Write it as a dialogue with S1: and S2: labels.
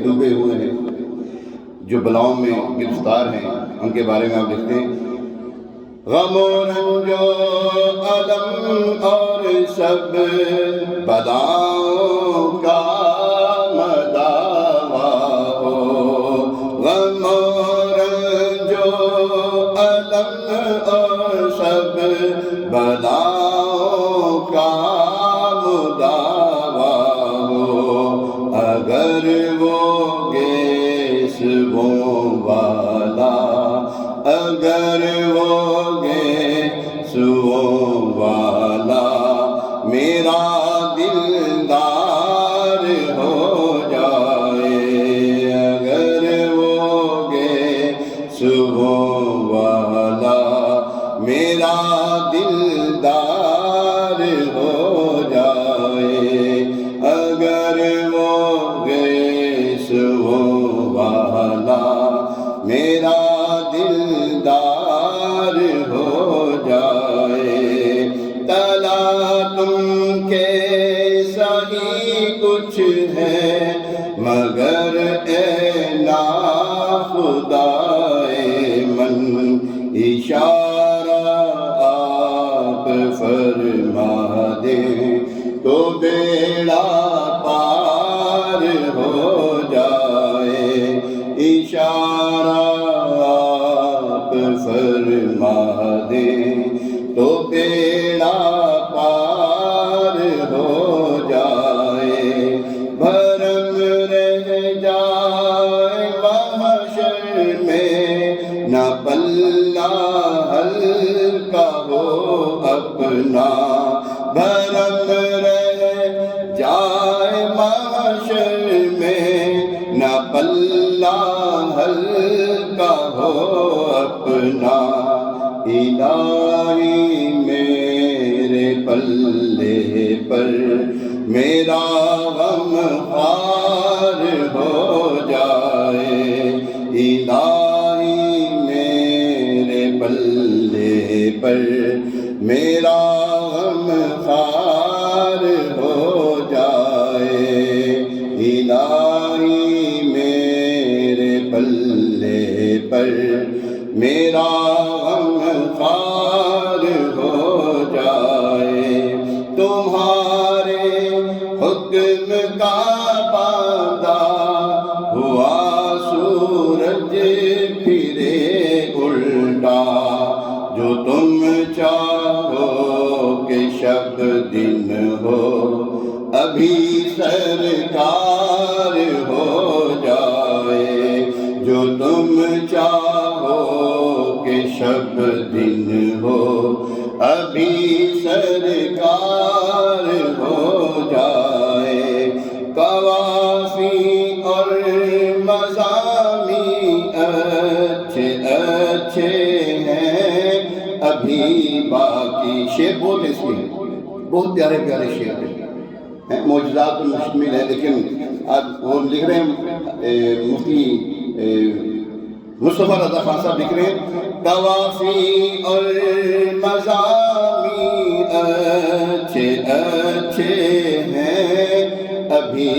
S1: ڈوبے ہوئے ہیں، جو بلاؤں میں گرفتار ہیں، ان کے بارے میں آپ لکھتے ہیں غم و رنج و الم اور سب بلاؤں کا مداوا ہو، غم و رنج و الم اور سب بلاؤں کا مداوا ہو، اگر وہ گیس والا، اگر وہ گیس والا میرا دلدار ہو جائے، اگر وہ گیس والا میرا دلدار ہو جائے، اگر وہ گیس والا میرا دلدار ہو جائے، تلا تم کے سہی کچھ ہے مگر اے ناخدائے من، اشارہ آپ فرما دیں تو بیڑا پار ہو جائے، اشارہ آپ فرما دیں تو بیڑا پار ہو جائے، بھرم رہ جائے محشر میں نہ پلہ ہلکا ہو اپنا، بھرم رہ جائے محشر میں نہ پلہ ہلکا ہو اپنا، الہی میرے پلے پر میرا غم خوار ہو جائے، الہی میرے پلے پر میرا غم خوار ہو جائے، الہی میرے پلے پر میرا غم خوار ہو جائے، تمہارے حکم کا باندھا ہوا سورج پھرے الٹا، جو تم چاہو کہ شب دن ہو ابھی سرکار ہو جائے، جو تم چاہو کہ شب دن ہو ابھی سرکار ہو جائے، قوافی اور مضامی اچھے اچھے ہیں ابھی باقی، شعر بہت اس میں بہت پیارے پیارے شعر ہیں، معجزات مشتمل ہے، لیکن اب وہ لکھ رہے ہیں مفتی مصطفیٰ رضا خان صاحب لکھ رہے ہیں قوافی اور مضامی اچھے اچھے